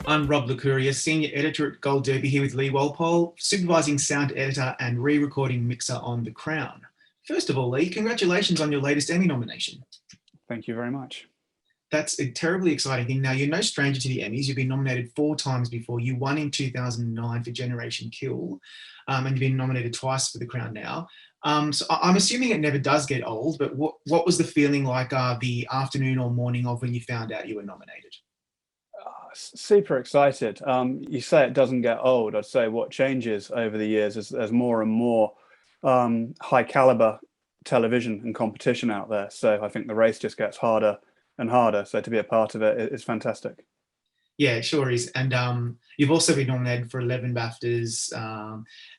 I'm Rob Licuria, Senior Editor at Gold Derby here with Lee Walpole, Supervising Sound Editor and Re-recording Mixer on The Crown. First of all, Lee, congratulations on your latest Emmy nomination. Thank you very much. That's a terribly exciting thing. Now, you're no stranger to the Emmys. You've been nominated 4 times before. You won in 2009 for Generation Kill, and you've been nominated twice for The Crown now. So I'm assuming it never does get old, but what was the feeling like the afternoon or morning of when you found out you were nominated? Super excited. You say it doesn't get old. I'd say what changes over the years is there's more and more high caliber television and competition out there. So I think the race just gets harder and harder. So to be a part of it is fantastic. Yeah, it sure is. And you've also been nominated for 11 BAFTAs,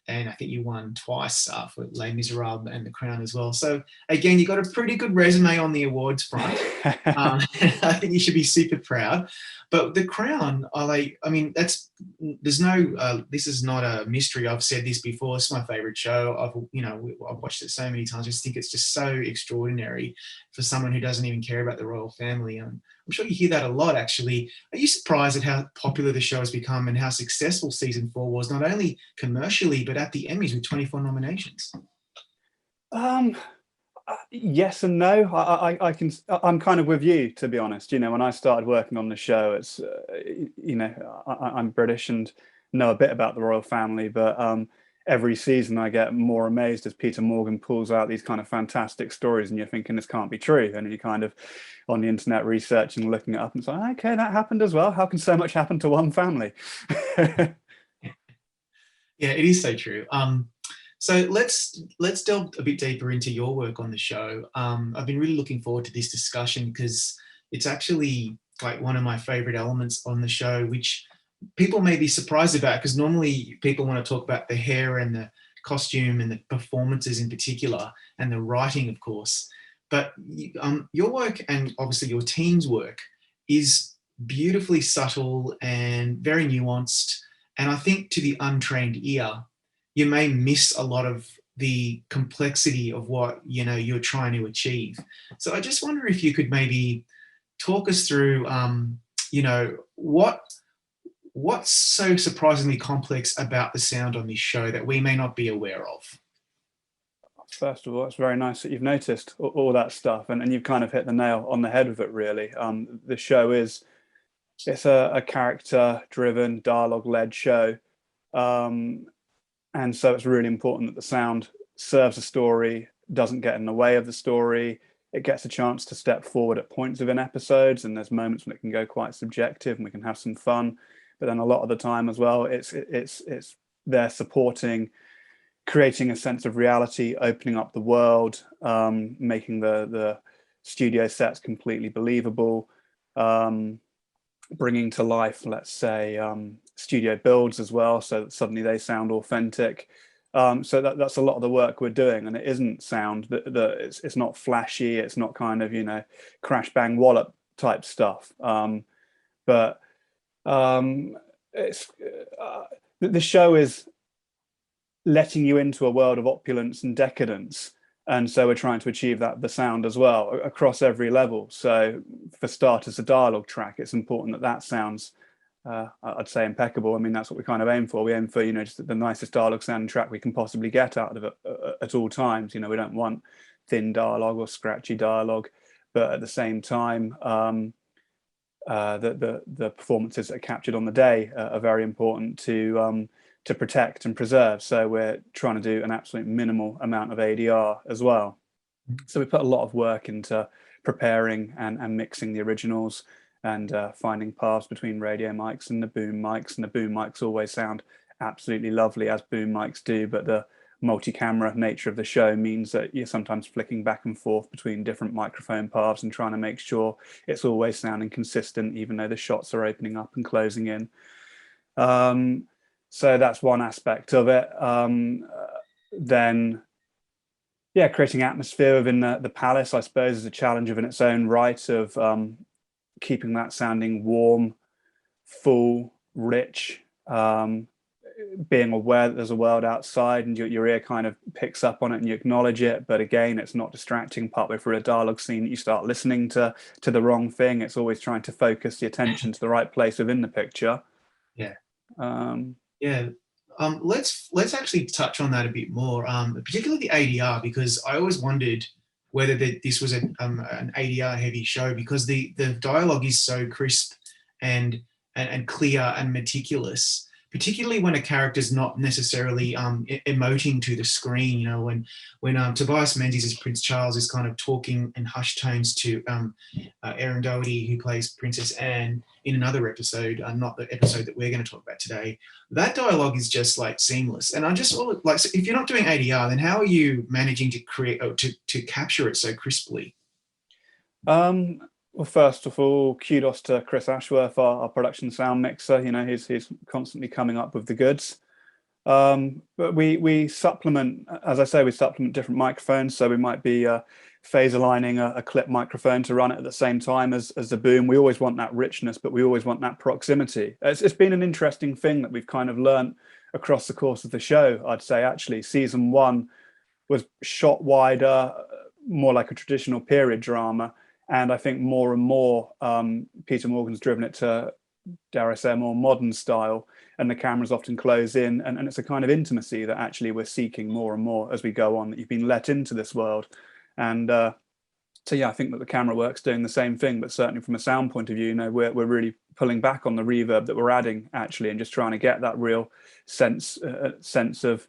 and I think you won twice for Les Miserables and The Crown as well. So again, you got a pretty good resume on the awards front. I think you should be super proud. But The Crown, this is not a mystery. I've said this before. It's my favorite show. I've watched it so many times. I just think it's just so extraordinary for someone who doesn't even care about the royal family. I'm sure you hear that a lot, actually. Are you surprised at how popular the show has become and how successful season 4 was, not only commercially, but at the Emmys with 24 nominations? Yes and no. I'm kind of with you, to be honest. When I started working on the show, it's I'm British and know a bit about the royal family, but every season I get more amazed as Peter Morgan pulls out these kind of fantastic stories, and you're thinking this can't be true, and you kind of on the internet researching, looking it up, and it's like, okay, that happened as well. How can so much happen to one family? Yeah, it is so true. So let's delve a bit deeper into your work on the show. I've been really looking forward to this discussion because it's actually like one of my favorite elements on the show, which people may be surprised about because normally people want to talk about the hair and the costume and the performances in particular and the writing, of course. But your work and obviously your team's work is beautifully subtle and very nuanced. And I think to the untrained ear, you may miss a lot of the complexity of what you're trying to achieve. So I just wonder if you could maybe talk us through, what's so surprisingly complex about the sound on this show that we may not be aware of. First of all, it's very nice that you've noticed all that stuff, and you've kind of hit the nail on the head with it, really. The show it's a character-driven, dialogue-led show. And so it's really important that the sound serves the story, doesn't get in the way of the story. It gets a chance to step forward at points within episodes, and there's moments when it can go quite subjective and we can have some fun. But then a lot of the time as well, it's there supporting, creating a sense of reality, opening up the world, making the studio sets completely believable, bringing to life, let's say, studio builds as well, so that suddenly they sound authentic. So that's a lot of the work we're doing, and it isn't sound that it's not flashy, it's not kind of crash bang wallop type stuff, but it's the show is letting you into a world of opulence and decadence, and so we're trying to achieve that the sound as well across every level. So for starters, the dialogue track, it's important that sounds I'd say impeccable. I mean, that's what we kind of aim for. We aim for just the nicest dialogue sounding track we can possibly get out of it at all times. We don't want thin dialogue or scratchy dialogue, but at the same time, the performances that are captured on the day are very important to protect and preserve. So we're trying to do an absolute minimal amount of ADR as well. So we put a lot of work into preparing and mixing the originals, and finding paths between radio mics and the boom mics. And the boom mics always sound absolutely lovely, as boom mics do, but the multi-camera nature of the show means that you're sometimes flicking back and forth between different microphone paths and trying to make sure it's always sounding consistent, even though the shots are opening up and closing in. So that's one aspect of it. Then, yeah, creating atmosphere within the palace, I suppose, is a challenge of in its own right, of keeping that sounding warm, full, rich, being aware that there's a world outside, and your ear kind of picks up on it and you acknowledge it, but again, it's not distracting. Partway through a dialogue scene, you start listening to the wrong thing. It's always trying to focus the attention to the right place within the picture. Yeah. Um, Yeah. Let's actually touch on that a bit more, particularly the ADR, because I always wondered whether this was an ADR heavy show, because the dialogue is so crisp and clear and meticulous, particularly when a character's not necessarily emoting to the screen. You know, when Tobias Menzies as Prince Charles is kind of talking in hushed tones to Erin Doherty, who plays Princess Anne in another episode, not the episode that we're going to talk about today. That dialogue is just like seamless. And I just like, so if you're not doing ADR, then how are you managing to create to capture it so crisply? well, first of all, kudos to Chris Ashworth, our production sound mixer. You know, he's constantly coming up with the goods. But we supplement, as I say, we supplement different microphones. So we might be phase aligning a clip microphone to run it at the same time as the boom. We always want that richness, but we always want that proximity. It's been an interesting thing that we've kind of learned across the course of the show. I'd say actually season 1 was shot wider, more like a traditional period drama. And I think more and more, Peter Morgan's driven it to, dare I say, a more modern style, and the cameras often close in, and it's a kind of intimacy that actually we're seeking more and more as we go on, that you've been let into this world. And so yeah, I think that the camera work's doing the same thing, but certainly from a sound point of view, you know, we're really pulling back on the reverb that we're adding actually, and just trying to get that real sense of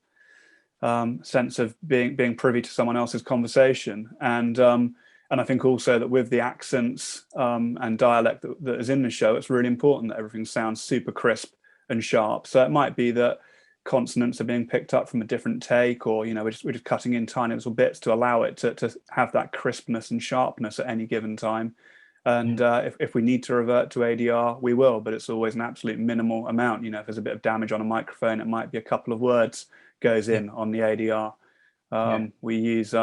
being privy to someone else's conversation. And I think also that with the accents and dialect that is in the show, it's really important that everything sounds super crisp and sharp. So it might be that consonants are being picked up from a different take, or, you know, we're just cutting in tiny little bits to allow it to have that crispness and sharpness at any given time. And if we need to revert to ADR, we will, but it's always an absolute minimal amount. You know, if there's a bit of damage on a microphone, it might be a couple of words goes in on the ADR. We use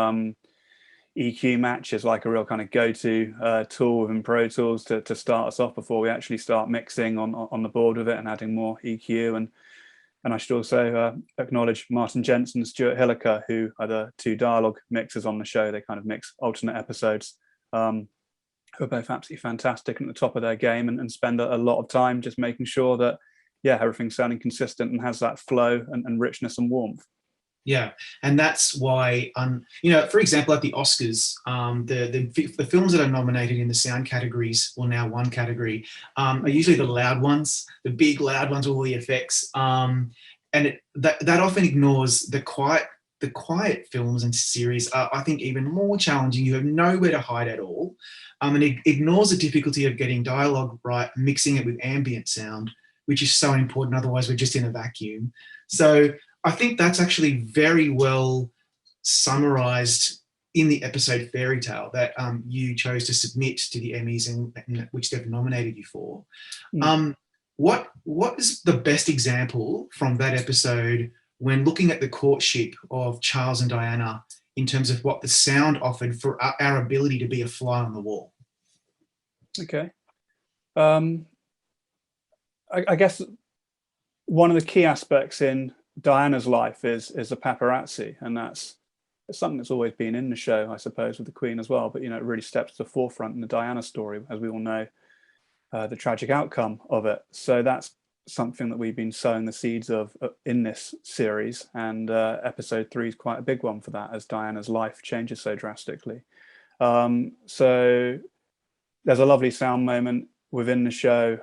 EQ matches like a real kind of go-to tool within Pro Tools to start us off before we actually start mixing on the board with it and adding more EQ. And I should also acknowledge Martin Jensen and Stuart Hilliker, who are the 2 dialogue mixers on the show. They kind of mix alternate episodes, who are both absolutely fantastic and at the top of their game, and spend a lot of time just making sure that, yeah, everything's sounding consistent and has that flow and richness and warmth. Yeah, and that's why, you know, for example, at the Oscars, the films that are nominated in the sound categories, or now one category, are usually the loud ones, the big loud ones with all the effects, and that often ignores the quiet. The quiet films and series are, I think, even more challenging. You have nowhere to hide at all, and it ignores the difficulty of getting dialogue right, mixing it with ambient sound, which is so important. Otherwise, we're just in a vacuum. So I think that's actually very well summarized in the episode Fairy Tale that you chose to submit to the Emmys, and which they've nominated you for. What is the best example from that episode when looking at the courtship of Charles and Diana in terms of what the sound offered for our ability to be a fly on the wall? Okay. I guess one of the key aspects in Diana's life is the paparazzi, and it's something that's always been in the show, I suppose, with the Queen as well. But, you know, it really steps to the forefront in the Diana story, as we all know, the tragic outcome of it. So that's something that we've been sowing the seeds of in this series, and episode 3 is quite a big one for that, as Diana's life changes so drastically. So there's a lovely sound moment within the show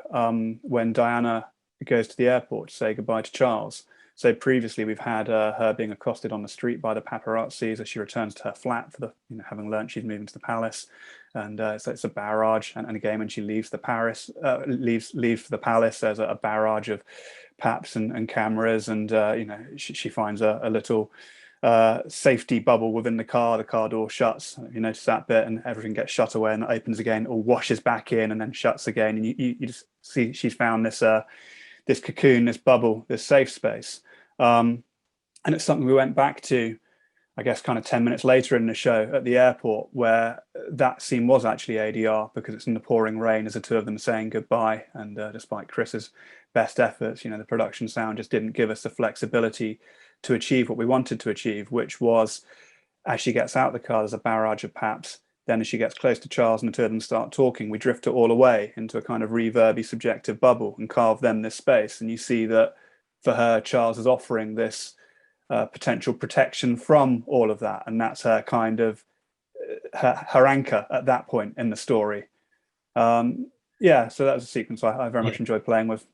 when Diana goes to the airport to say goodbye to Charles. So previously we've had her being accosted on the street by the paparazzi as she returns to her flat for having learned she's moving to the palace, and so it's a barrage. And again, when she leaves leaves for the palace, there's a barrage of paps and cameras, and she finds a little safety bubble within the car. The car door shuts. You notice that bit, and everything gets shut away, and it opens again, or washes back in, and then shuts again. And you just see she's found this this cocoon, this bubble, this safe space. And it's something we went back to, I guess, kind of 10 minutes later in the show at the airport, where that scene was actually ADR, because it's in the pouring rain as the 2 of them are saying goodbye. And despite Chris's best efforts, the production sound just didn't give us the flexibility to achieve what we wanted to achieve, which was, as she gets out of the car, there's a barrage of paps, Then as she gets close to Charles and the two of them start talking, we drift it all away into a kind of reverby, subjective bubble and carve them this space. And you see that for her, Charles is offering this potential protection from all of that. And that's her kind of, her anchor at that point in the story. Yeah, so that was a sequence I very much enjoyed playing with.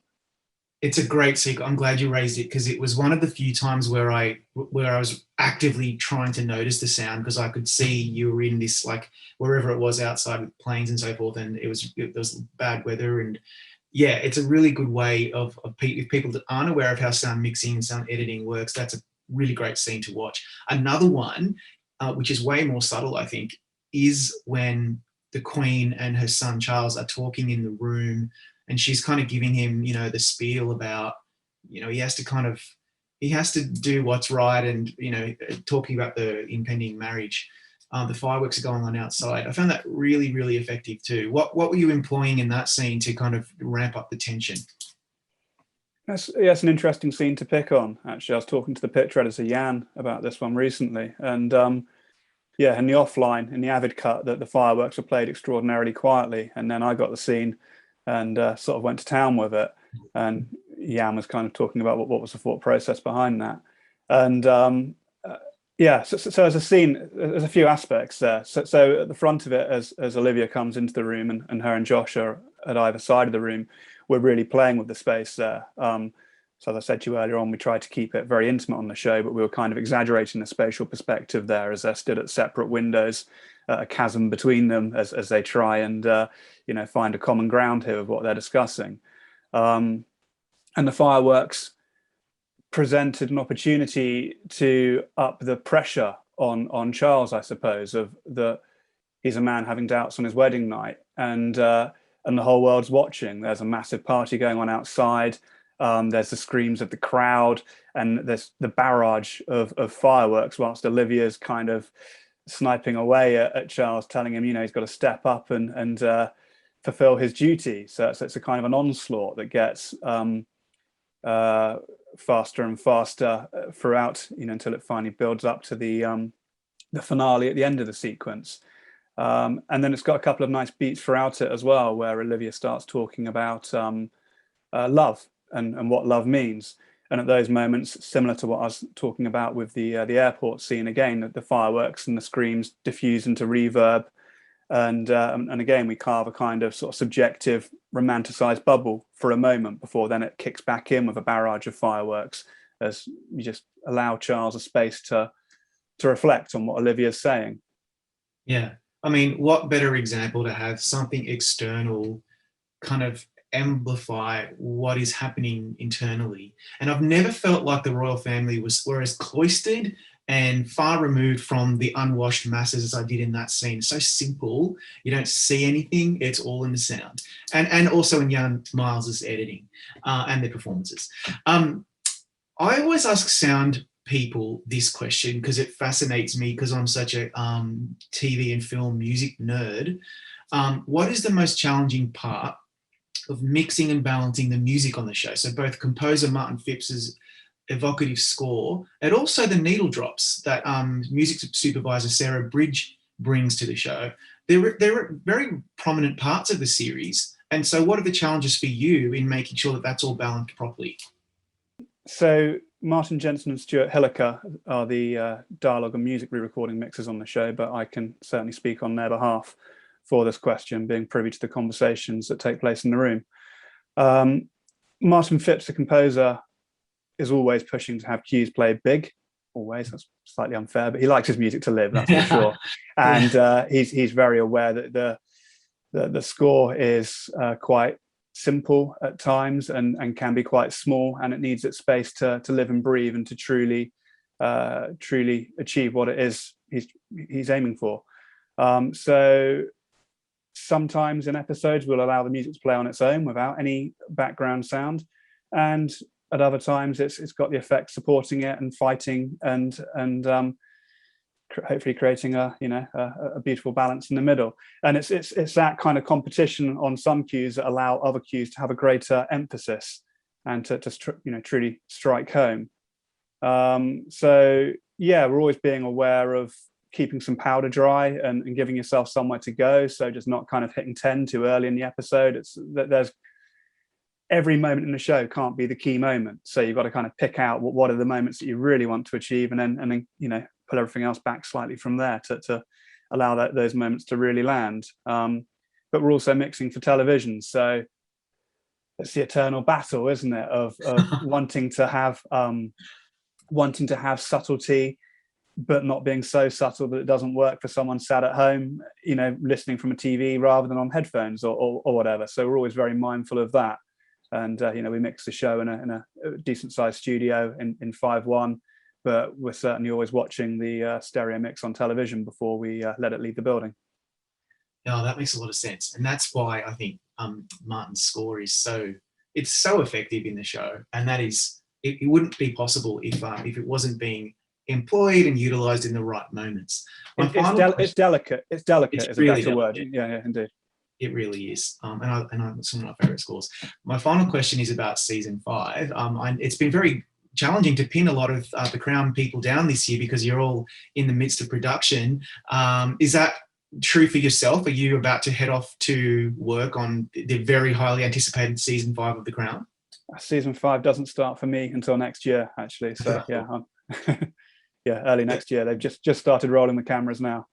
It's a great sequence. I'm glad you raised it, because it was one of the few times where I was actively trying to notice the sound, because I could see you were in this, like, wherever it was outside with planes and so forth, and there was bad weather. And yeah, it's a really good way of if people that aren't aware of how sound mixing and sound editing works, that's a really great scene to watch. Another one, which is way more subtle, I think, is when the Queen and her son Charles are talking in the room, and she's kind of giving him, you know, the spiel about, you know, he has to do what's right, and, you know, talking about the impending marriage. The fireworks are going on outside. I found that really, really effective too. What were you employing in that scene to kind of ramp up the tension? That's an interesting scene to pick on. Actually, I was talking to the picture editor Jan about this one recently, and yeah, in the offline, in the Avid cut, that the fireworks were played extraordinarily quietly, and then I got the scene and sort of went to town with it. And Jan was kind of talking about what was the thought process behind that. And yeah, so as a scene, there's a few aspects there. So at the front of it, as Olivia comes into the room, and her and Josh are at either side of the room, we're really playing with the space there. So as I said to you earlier on, we tried to keep it very intimate on the show, but we were kind of exaggerating the spatial perspective there as they're stood at separate windows, a chasm between them as they try and you know, find a common ground here of what they're discussing. And the fireworks presented an opportunity to up the pressure on Charles, I suppose, of he's a man having doubts on his wedding night, and the whole world's watching. There's a massive party going on outside. There's the screams of the crowd, and there's the barrage of fireworks, whilst Olivia's kind of sniping away at Charles, telling him, you know, he's got to step up and fulfill his duty. So it's a kind of an onslaught that gets faster and faster throughout, you know, until it finally builds up to the finale at the end of the sequence. And then it's got a couple of nice beats throughout it as well, where Olivia starts talking about love and what love means. And at those moments, similar to what I was talking about with the airport scene, again, the fireworks and the screams diffuse into reverb. And again, we carve a kind of sort of subjective, romanticized bubble for a moment before then it kicks back in with a barrage of fireworks, as you just allow Charles a space to reflect on what Olivia's saying. Yeah. I mean, what better example to have something external kind of amplify what is happening internally. And I've never felt like the royal family were as cloistered and far removed from the unwashed masses as I did in that scene. So simple, you don't see anything, it's all in the sound. And also in Jan Miles's editing and their performances. I always ask sound people this question because it fascinates me, because I'm such a TV and film music nerd. What is the most challenging part of mixing and balancing the music on the show? So both composer Martin Phipps's evocative score and also the needle drops that music supervisor Sarah Bridge brings to the show. They're very prominent parts of the series. And so what are the challenges for you in making sure that that's all balanced properly? So Martin Jensen and Stuart Hilliker are the dialogue and music re-recording mixers on the show, but I can certainly speak on their behalf for this question, being privy to the conversations that take place in the room. Martin Phipps, the composer, is always pushing to have cues played big. Always, that's slightly unfair, but he likes his music to live, that's for sure. And he's very aware that the score is quite simple at times and can be quite small, and it needs its space to live and breathe and to truly achieve what it is he's aiming for. So sometimes in episodes we'll allow the music to play on its own without any background sound, and at other times it's got the effect supporting it and fighting and hopefully creating a beautiful balance in the middle. And it's that kind of competition on some cues that allow other cues to have a greater emphasis and to truly strike home. So yeah, we're always being aware of keeping some powder dry and giving yourself somewhere to go. So just not kind of hitting 10 too early in the episode. It's that there's every moment in the show can't be the key moment. So you've got to kind of pick out what are the moments that you really want to achieve, and then you know, pull everything else back slightly from there to allow those moments to really land. But we're also mixing for television, so it's the eternal battle, isn't it, of wanting to have subtlety, but not being so subtle that it doesn't work for someone sat at home, you know, listening from a TV rather than on headphones or whatever. So we're always very mindful of that. And you know, we mix the show in a decent sized studio in 5.1, but we're certainly always watching the stereo mix on television before we let it leave the building. No, that makes a lot of sense, and that's why I think Martin's score is so effective in the show, and that is it wouldn't be possible if it wasn't being employed and utilized in the right moments. It's delicate. It's delicate. It's is really a better word. delicate. Yeah, indeed. It really is, and some of my favorite scores. My final question is about season 5. It's been very challenging to pin a lot of the Crown people down this year because you're all in the midst of production. Is that true for yourself? Are you about to head off to work on the very highly anticipated season 5 of The Crown? Season 5 doesn't start for me until next year, actually. So yeah, yeah, early next year. They've just started rolling the cameras now.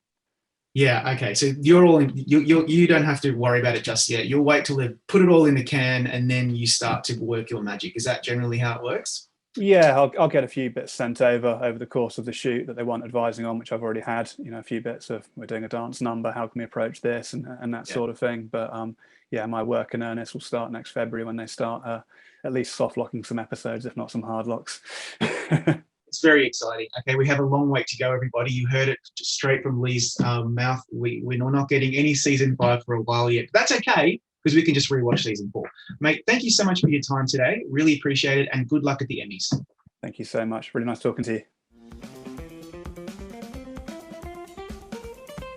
Yeah. Okay. So you're all in. You don't have to worry about it just yet. You'll wait till they've put it all in the can, and then you start to work your magic. Is that generally how it works? Yeah, I'll get a few bits sent over the course of the shoot that they want advising on, which I've already had. You know, a few bits of we're doing a dance number. How can we approach this and that sort of thing. But yeah, my work in earnest will start next February when they start at least soft locking some episodes, if not some hard locks. It's very exciting. Okay, we have a long way to go, everybody. You heard it straight from Lee's mouth. We're not getting any season 5 for a while yet. But that's okay, because we can just rewatch season 4. Mate, thank you so much for your time today. Really appreciate it, and good luck at the Emmys. Thank you so much. Really nice talking to you.